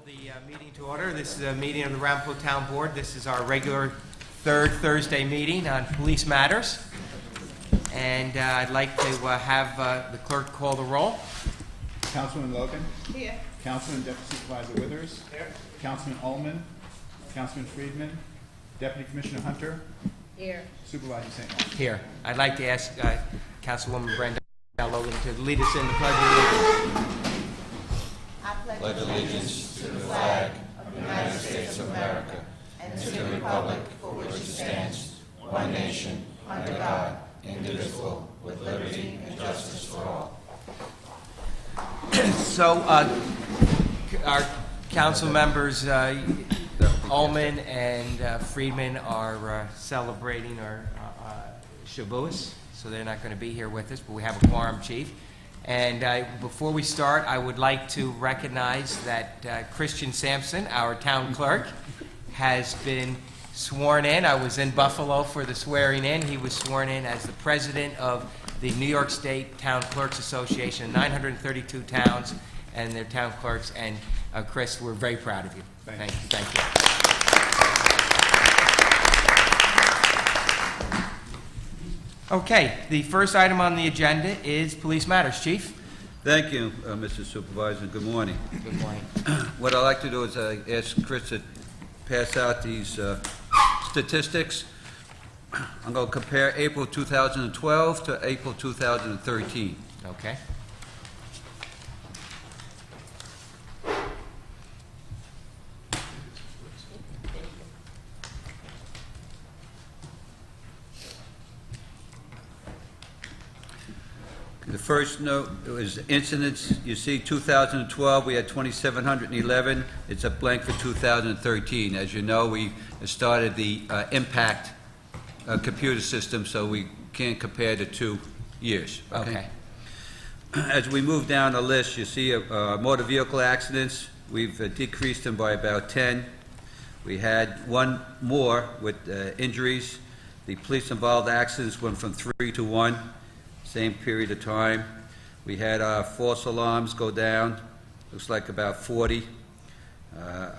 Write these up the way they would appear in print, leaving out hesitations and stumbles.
The meeting to order. This is a meeting of the Ramapo Town Board. This is our regular third Thursday meeting on police matters. And I'd like to have the clerk call the roll. Councilman Logan. Here. Councilman Deputy Supervisor Withers. Here. Councilman Ullman. Councilman Friedman. Deputy Commissioner Hunter. Here. Supervisor St. Maur. Here. I'd like to ask Councilwoman Brenda Logan to lead us in the Pledge of Allegiance. I pledge allegiance to the flag of the United States of America and to the republic for which it stands, one nation, under God, indivisible, with liberty and justice for all. So, our council members, Ullman and Friedman, are celebrating our Shavuos, so they're not going to be here with us, but we have a quorum, Chief. And before we start, I would like to recognize that Christian Sampson, our town clerk, has been sworn in. I was in Buffalo for the swearing in. He was sworn in as the president of the New York State Town Clerks Association, 932 towns and their town clerks. And Chris, we're very proud of you. Thank you. Thank you. Okay, the first item on the agenda is police matters. Chief? Thank you, Mr. Supervisor. Good morning. Good morning. What I'd like to do is ask Chris to pass out these statistics. I'm going to compare April 2012 to April 2013. Okay. The first note was incidents. You see, 2012, we had 2,711. It's a blank for 2013. As you know, we started the impact computer system, so we can't compare the 2 years. Okay. As we move down the list, you see motor vehicle accidents. We've decreased them by about 10. We had one more with injuries. The police-involved accidents went from 3 to 1. Same period of time. We had false alarms go down, looks like about 40.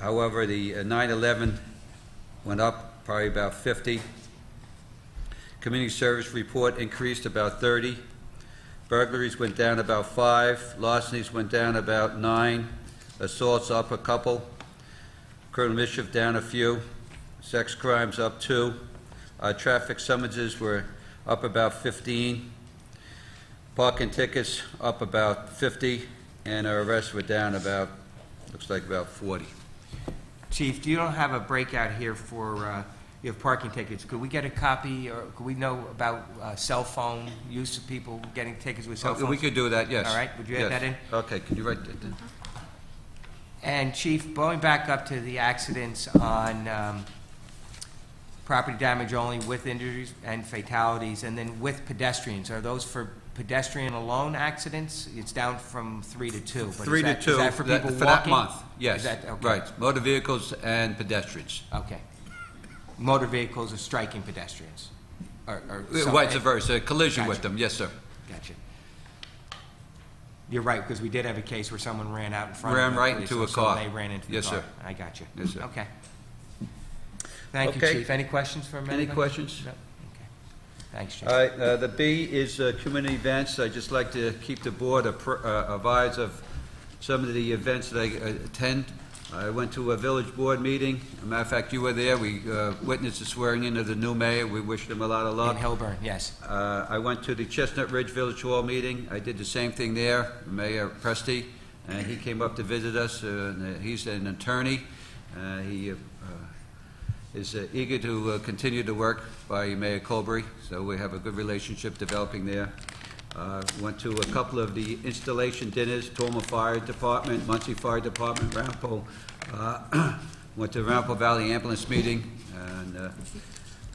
However, the 9/11 went up, probably about 50. Community service report increased about 30. Burglaries went down about 5. Larcenies went down about 9. Assaults up a couple. Criminal mischief down a few. Sex crimes up 2. Traffic summonses were up about 15. Parking tickets up about 50, and our arrests were down about, looks like about 40. Chief, you don't have a breakout here for you have parking tickets. Could we get a copy, or could we know about cell phone use of people getting tickets with cell phones? We could do that, yes. All right, would you add that in? Okay, can you write that down? And Chief, going back up to the accidents on property damage only with injuries and fatalities, and then with pedestrians, are those for pedestrian alone accidents? It's down from 3 to 2. But 3 to 2. Is that for people for walking? that month, yes. Is that, okay. Right, motor vehicles and pedestrians. Okay. Motor vehicles are striking pedestrians? Or Vice versa, collision Gotcha. with them, yes, sir. Gotcha. You're right, because we did have a case where someone ran out in front Ran of the right police, into a so car. they ran into the Yes, car. sir. I got you. Yes, sir. Okay. Thank you, Okay. Chief. Any questions from anybody? Any questions? No? Okay. Thanks, Chief. All right, the B is community events. I'd just like to keep the board advised of some of the events that I attend. I went to a village board meeting. As a matter of fact, you were there. We witnessed the swearing in of the new mayor. We wished him a lot of In luck. Hilburn, yes. I went to the Chestnut Ridge Village Hall meeting. I did the same thing there, Mayor Presti, and he came up to visit us. He's an attorney. He is eager to continue the work by Mayor Colbury, so we have a good relationship developing there. Went to a couple of the installation dinners, Toma Fire Department, Muncie Fire Department, Ramapo. Went to Ramapo Valley Ambulance meeting, and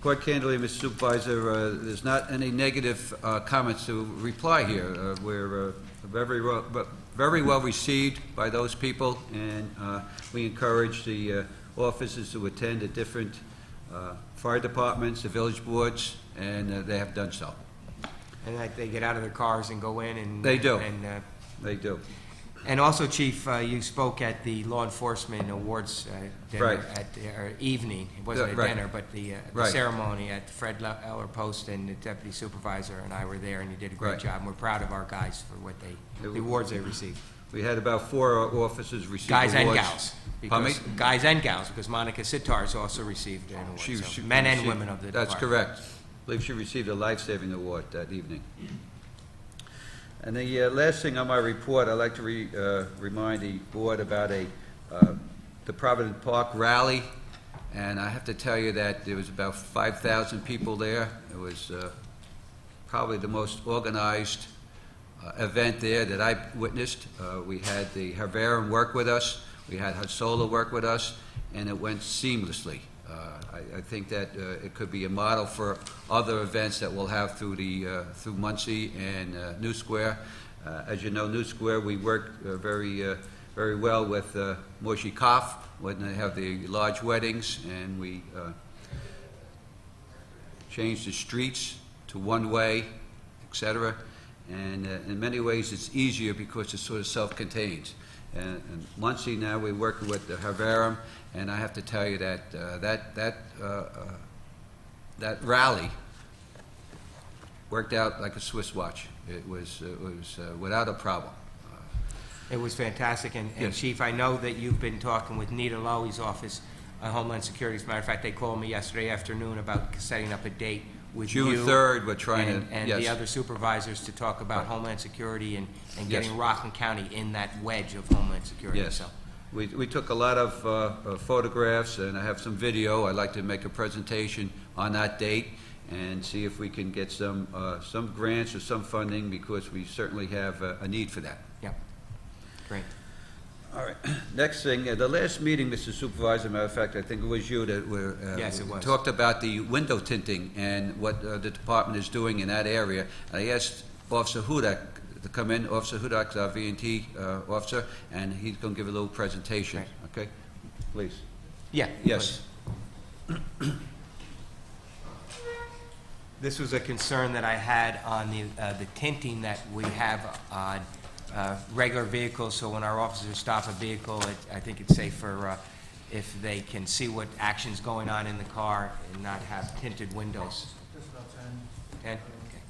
quite candidly, Mr. Supervisor, there's not any negative comments to reply here. We're very well received by those people, and we encourage the officers to attend the different fire departments, the village boards, and they have done so. And like they get out of their cars and go in and... They do. And, They do. And also, Chief, you spoke at the Law Enforcement Awards dinner Right. or evening. It wasn't a Right. dinner, but the Right. ceremony at Fred Eller Post, and the Deputy Supervisor and I were there, and you did a great Right. job. And we're proud of our guys for what the awards they received. We had about 4 officers receive Guys awards. and gals. Pardon me? Because- Guys and gals, because Monica Sitars also received an award. So men and women of the department. That's correct. I believe she received a life-saving award that evening. And the last thing on my report, I'd like to remind the board about the Providence Park Rally, and I have to tell you that there was about 5,000 people there. It was probably the most organized event there that I witnessed. We had the Herverum work with us, we had Hasola work with us, and it went seamlessly. I think that it could be a model for other events that we'll have through Muncie and New Square. As you know, New Square, we work very well with Moshe Koff when they have the large weddings, and we change the streets to one-way, et cetera. And in many ways, it's easier because it's sort of self-contained. And Muncie now, we're working with the Herverum, and I have to tell you that that rally worked out like a Swiss watch. It was without a problem. It was fantastic, and Yes. Chief, I know that you've been talking with Nita Lowy's office on Homeland Security. As a matter of fact, they called me yesterday afternoon about setting up a date with you. June 3rd, we're trying and, to, and yes. the other supervisors to talk about Right. Homeland Security and Yes. getting Rockland County in that wedge of Homeland Security. Yes. So, We took a lot of photographs, and I have some video. I'd like to make a presentation on that date and see if we can get some grants or some funding, because we certainly have a need for that. yeah, great. All right. Next thing, the last meeting, Mr. Supervisor, matter of fact, I think it was you that were... Yes, it was. Talked about the window tinting and what the department is doing in that area. I asked Officer Hudak to come in. Officer Hudak's our V&T officer, and he's going to give a little presentation. Right. Okay? Please. Yeah. Yes. This was a concern that I had on the tinting that we have on regular vehicles, so when our officers stop a vehicle, I think it's safer if they can see what action's going on in the car and not have tinted windows. Just about 10. 10? Okay.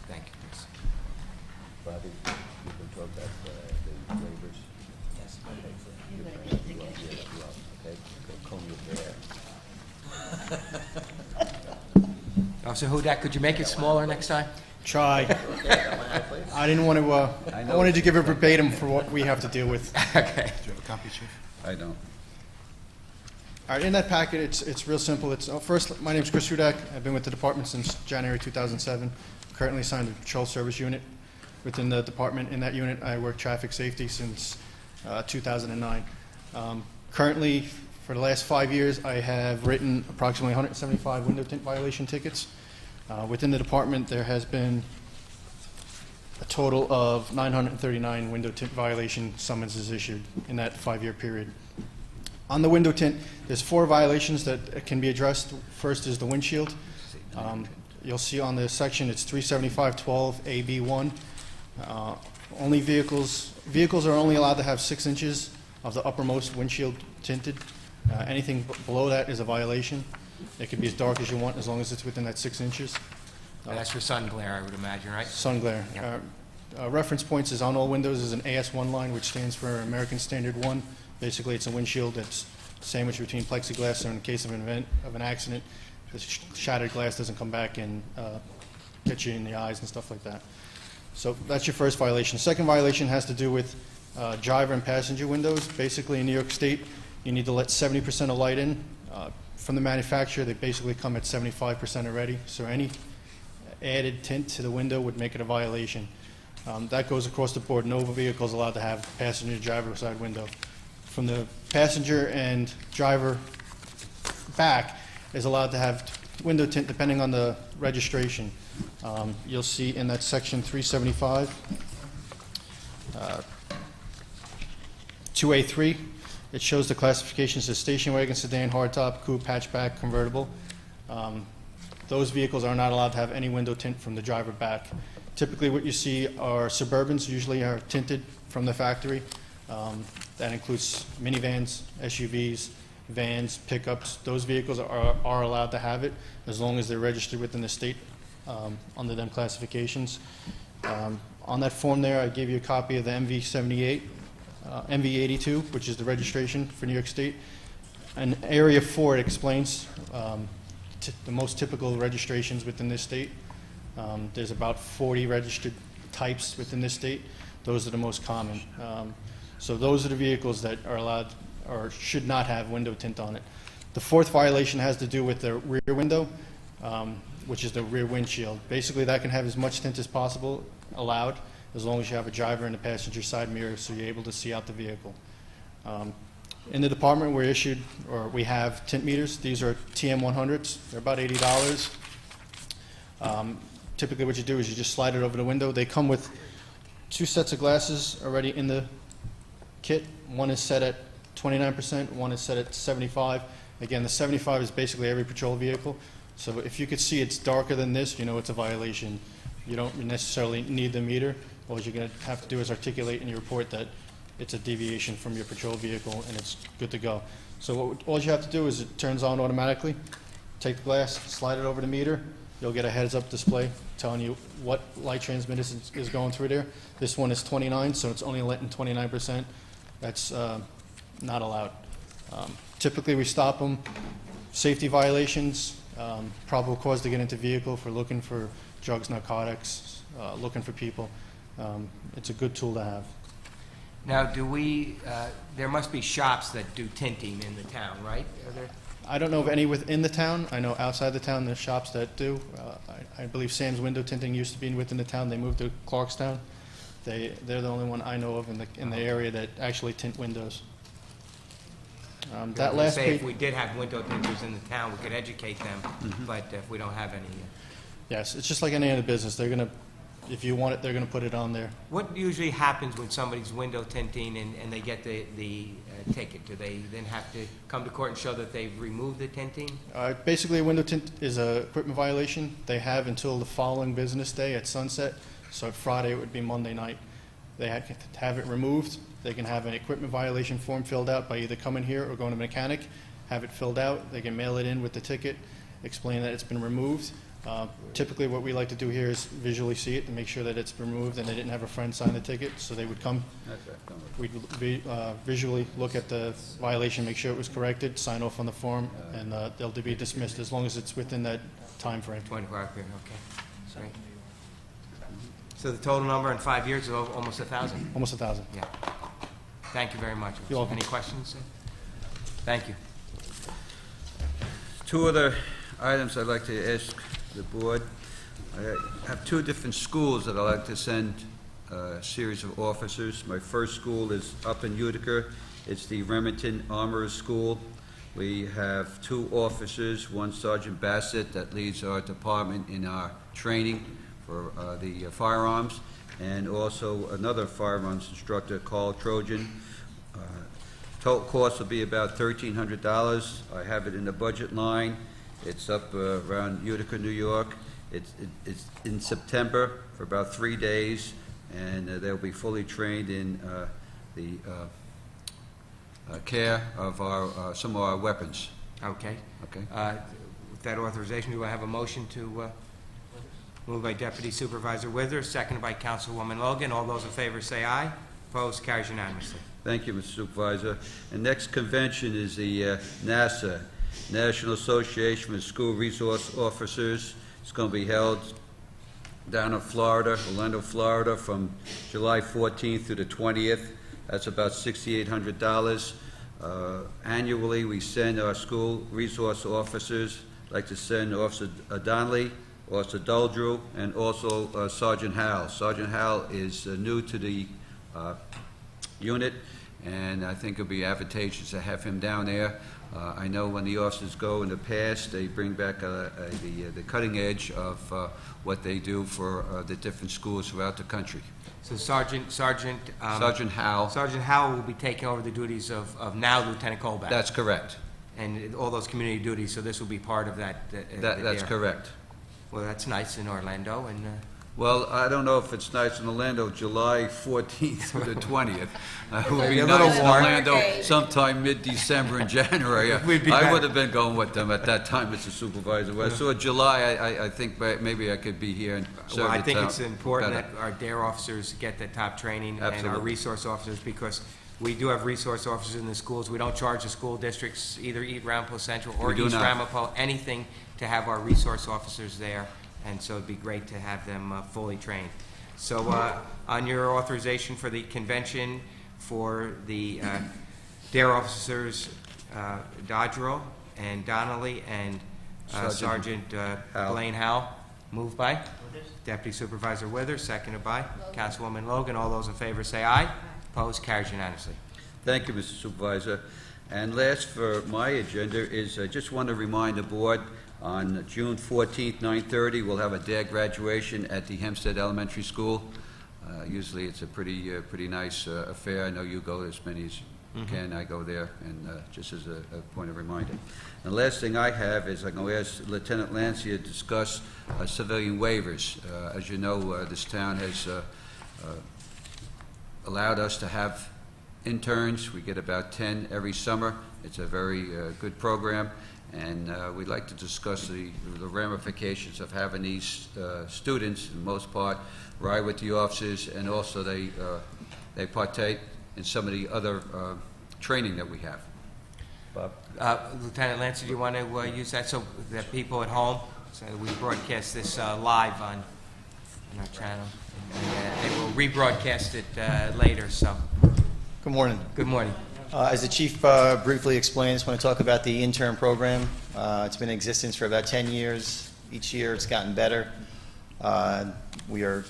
Thank you, Chris. Bobby, you can talk about the waivers. Yes. Okay? Comb your hair. Officer Hudak, could you make it smaller next time? Try. I didn't want to, I wanted to give a verbatim for what we have to deal with. Okay. I don't. All right, in that packet, it's real simple. It's, first, my name's Chris Hudak. I've been with the department since January 2007. Currently assigned to the Patrol Service Unit. Within the department, in that unit, I work traffic safety since 2009. Currently, for the last 5 years, I have written approximately 175 window tint violation tickets. Within the department, there has been a total of 939 window tint violation summonses issued in that 5-year period. On the window tint, there's 4 violations that can be addressed. First is the windshield. You'll see on the section, it's 375-12 AB1. Only vehicles are only allowed to have 6 inches of the uppermost windshield tinted. Anything below that is a violation. It can be as dark as you want, as long as it's within that 6 inches. And that's for sun glare, I would imagine, right? Sun glare. Yep. Reference points is on all windows is an AS1 line, which stands for American Standard 1. Basically, it's a windshield that's sandwiched between plexiglass, so in case of an accident, the shattered glass doesn't come back and get you in the eyes and stuff like that. So that's your first violation. Second violation has to do with driver and passenger windows. Basically, in New York State, you need to let 70% of light in. From the manufacturer, they basically come at 75% already, so any added tint to the window would make it a violation. That goes across the board. No vehicle is allowed to have passenger driver side window. From the passenger and driver back is allowed to have window tint depending on the registration. You'll see in that section 375, 2A3, it shows the classifications as station wagon, sedan, hardtop, coupe, hatchback, convertible. Those vehicles are not allowed to have any window tint from the driver back. Typically, what you see are Suburbans, usually are tinted from the factory. That includes minivans, SUVs, vans, pickups. Those vehicles are allowed to have it as long as they're registered within the state under them classifications. On that form there, I gave you a copy of the MV78, MV82, which is the registration for New York State. And Area 4, it explains the most typical registrations within this state. There's about 40 registered types within this state. Those are the most common. So those are the vehicles that are allowed or should not have window tint on it. The fourth violation has to do with the rear window, which is the rear windshield. Basically, that can have as much tint as possible allowed, as long as you have a driver in the passenger side mirror, so you're able to see out the vehicle. In the department, we have tint meters. These are TM100s. They're about $80. Typically, what you do is you just slide it over the window. They come with 2 sets of glasses already in the kit. One is set at 29%, one is set at 75. Again, the 75 is basically every patrol vehicle. So if you could see it's darker than this, you know it's a violation. You don't necessarily need the meter. All you're going to have to do is articulate in your report that it's a deviation from your patrol vehicle and it's good to go. So all you have to do is it turns on automatically. Take the glass, slide it over the meter. You'll get a heads-up display telling you what light transmitter is going through there. This one is 29, so it's only letting 29%. That's not allowed. Typically, we stop them. Safety violations, probable cause to get into vehicle for looking for drugs, narcotics, looking for people. It's a good tool to have. Now, there must be shops that do tinting in the town, right? Are there? I don't know of any within the town. I know outside the town there's shops that do. I believe Sam's Window Tinting used to be within the town. They moved to Clarkstown. They're the only one I know of in the area that actually tint windows. That last Say page. if we did have window tinters in the town, we could educate them, but if we don't have any. Yes, it's just like any other business. They're gonna, if you want it, they're gonna put it on there. What usually happens when somebody's window tinting and they get the ticket? Do they then have to come to court and show that they've removed the tinting? Basically, a window tint is a equipment violation. They have until the following business day at sunset. So Friday, it would be Monday night. They have to have it removed. They can have an equipment violation form filled out by either coming here or going to a mechanic, have it filled out. They can mail it in with the ticket, explain that it's been removed. Typically, what we like to do here is visually see it to make sure that it's removed and they didn't have a friend sign the ticket, so they would come. We'd visually look at the violation, make sure it was corrected, sign off on the form, and they'll be dismissed as long as it's within that time frame. 24-hour period, okay. Great. So the total number in 5 years is almost 1,000? Almost 1,000. Yeah. Thank you very much. You're welcome. Any questions? Thank you. 2 other items I'd like to ask the board. I have 2 different schools that I'd like to send a series of officers. My first school is up in Utica. It's the Remington Armorers School. We have 2 officers, one Sergeant Bassett that leads our department in our training for the firearms, and also another firearms instructor, Carl Trojan. Total cost will be about $1,300. I have it in the budget line. It's up around Utica, New York. It's in September for about 3 days, and they'll be fully trained in the care of some of our weapons. Okay. Okay. With that authorization, do I have a motion to moved by Deputy Supervisor Withers, seconded by Councilwoman Logan. All those in favor say aye. Opposed? Carries unanimously. Thank you, Mr. Supervisor. The next convention is the NASA, National Association of School Resource Officers. It's going to be held down in Florida, Orlando, Florida, from July 14th to the 20th. That's about $6,800. Annually, we send our school resource officers, like to send Officer Donnelly, Officer Duldrew, and also Sergeant Howell. Sergeant Howell is new to the unit, and I think it'll be advantageous to have him down there. I know when the officers go in the past, they bring back the cutting edge of what they do for the different schools throughout the country. So Sergeant Sergeant Howell. Sergeant Howell will be taking over the duties of now Lieutenant Colback. That's correct. and all those community duties, so this will be part of that. That's there. correct. Well, that's nice in Orlando, and Well, I don't know if it's nice in Orlando, July 14th through the 20th. It would be A little nice in warm. Orlando sometime mid-December and January. We'd be I better. would have been going with them at that time, Mr. Supervisor. Well, so July, I think maybe I could be here and serve the well, town I think it's important better. that our DARE officers get the top training and our Absolutely. resource officers, because we do have resource officers in the schools. We don't charge the school districts, either East Ramapo Central or We do East not. Ramapo, anything to have our resource officers there, and so it'd be great to have them fully trained. So, on your authorization for the convention for the DARE officers, Dodrell and Donnelly and Sergeant Howell. Blaine Howell, moved by Deputy Supervisor Withers, seconded by Councilwoman Logan. All those in favor say aye. Opposed, carries unanimously. Thank you, Mr. Supervisor. And last for my agenda is, I just want to remind the board, on June 14th, 9:30, we'll have a DARE graduation at the Hempstead Elementary School. Usually it's a pretty nice affair. I know you go as many as you can. I go there, and just as a point of reminder. And the last thing I have is I'm going to ask Lieutenant Lancia to discuss civilian waivers. As you know, this town has allowed us to have interns. We get about 10 every summer. It's a very good program, and we'd like to discuss the ramifications of having these students, in most part, ride with the officers, and also they partake in some of the other training that we have. Bob? Lieutenant Lancer, do you want to use that so that people at home, so we broadcast this live on our channel, and they will rebroadcast it later, so, Good morning. good morning. As the chief briefly explained, I just want to talk about the intern program. It's been in existence for about 10 years. Each year it's gotten better. We are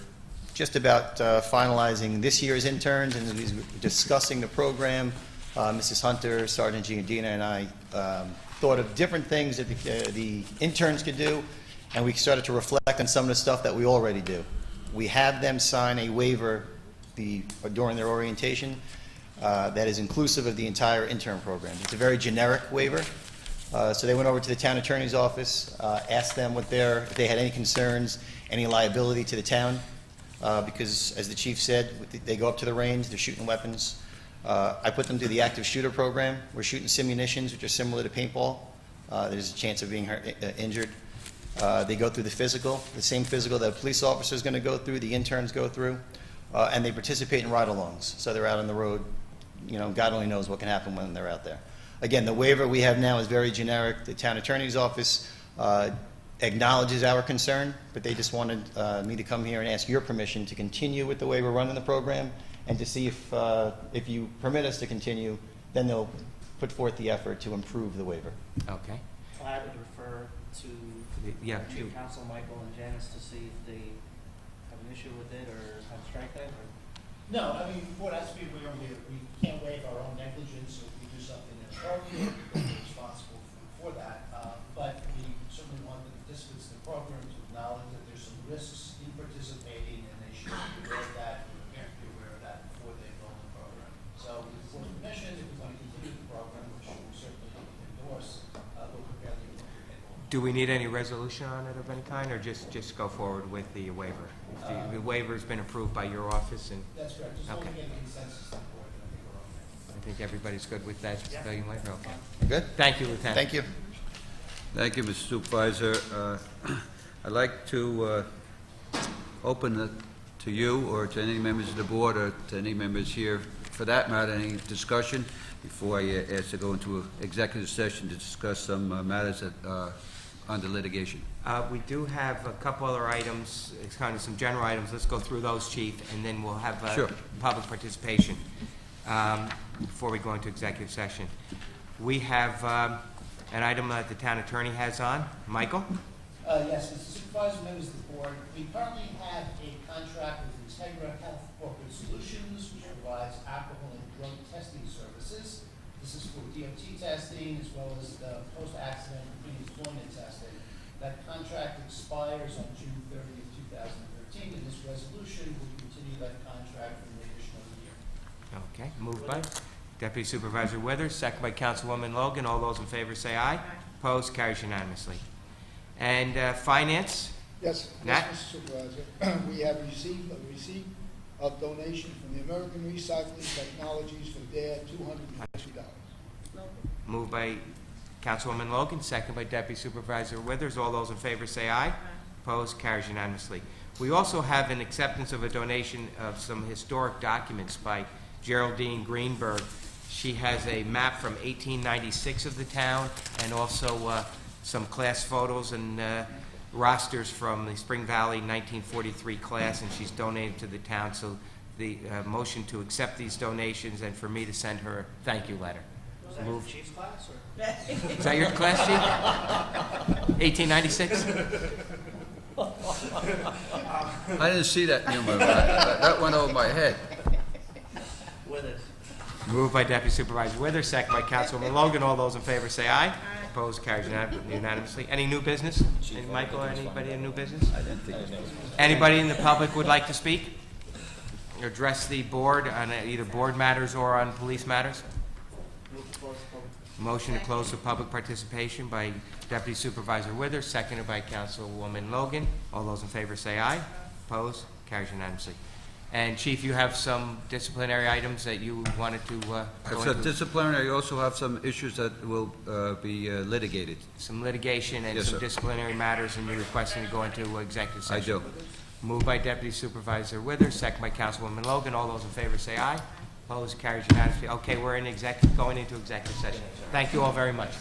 just about finalizing this year's interns and discussing the program. Mrs. Hunter, Sergeant Giardina, and I thought of different things that the interns could do, and we started to reflect on some of the stuff that we already do. We have them sign a waiver during their orientation that is inclusive of the entire intern program. It's a very generic waiver. So they went over to the town attorney's office, asked them if they had any concerns, any liability to the town, because as the chief said, they go up to the range, they're shooting weapons. I put them through the active shooter program. We're shooting simunitions, which are similar to paintball. There's a chance of being injured. They go through the physical, the same physical that a police officer is going to go through, the interns go through, and they participate in ride-alongs. So they're out on the road. You know, God only knows what can happen when they're out there. Again, the waiver we have now is very generic. The town attorney's office acknowledges our concern, but they just wanted me to come here and ask your permission to continue with the way we're running the program, and to see if you permit us to continue, then they'll put forth the effort to improve the waiver. Okay. I would refer to Yeah. Chief Counsel Michael and Janice to see if they have an issue with it or have strike that, or? No, I mean, before that's we can't waive our own negligence if we do something inappropriate, we're responsible for that. But we certainly want the participants in the program to acknowledge that there's some risks in participating, and they should be aware of that, and the parent be aware of that before they enroll in the program. So with the permission, if we want to continue the program, which we certainly endorse, we'll prepare the paperwork. Do we need any resolution on it of any kind, or just go forward with the waiver? If the waiver's been approved by your office, and That's correct, just long as Okay. we get a consensus on the board, then I think we're okay. I think everybody's good with that civilian waiver? Okay. Good? Thank you, Lieutenant. Thank you. Thank you, Mr. Supervisor. I'd like to open it to you or to any members of the board or to any members here, for that matter, any discussion before I ask to go into an executive session to discuss some matters that are under litigation. We do have a couple other items, it's kind of some general items. Let's go through those, Chief, and then we'll have Sure. public participation before we go into executive session. We have an item that the town attorney has on. Michael? Yes, Mr. Supervisor, members of the board, we currently have a contract with Integra Health Corporate Solutions, which provides alcohol and drug testing services. This is for DOT testing as well as the post-accident pre-employment testing. That contract expires on June 30th, 2013, and this resolution will continue that contract for an additional year. Okay, moved by Deputy Supervisor Withers, second by Councilwoman Logan. All those in favor say aye. Opposed? Carries unanimously. And Finance, Yes, Nat? yes, Mr. Supervisor. We have received a receipt of donation from the American Recycling Technologies for their $250. moved by Councilwoman Logan, second by Deputy Supervisor Withers. All those in favor say aye. Opposed? Carries unanimously. We also have an acceptance of a donation of some historic documents by Geraldine Greenberg. She has a map from 1896 of the town, and also some class photos and rosters from the Spring Valley 1943 class, and she's donated to the town. So the motion to accept these donations and for me to send her a thank you letter. Was that your Move. chief's class, or? Is that your class, Chief? 1896? I didn't see that humor. That went over my head. With it. Moved by Deputy Supervisor Withers, second by Councilwoman Logan. All those in favor say aye. Opposed? Carries unanimously. Any new business? Any- Michael, anybody in new business? I didn't think. Anybody in the public would like to speak? Or address the board on either board matters or on police matters? Motion to close the public participation by Deputy Supervisor Withers, seconded by Councilwoman Logan. All those in favor say aye. Opposed? Carries unanimously. And Chief, you have some disciplinary items that you wanted to go So into? disciplinary, you also have some issues that will be litigated. Some litigation and Yes, some sir. disciplinary matters, and you're requesting to go into executive I session? do. Moved by Deputy Supervisor Withers, second by Councilwoman Logan. All those in favor say aye. Opposed? Carries unanimously. Okay, we're in going into executive session. Thank you all very much.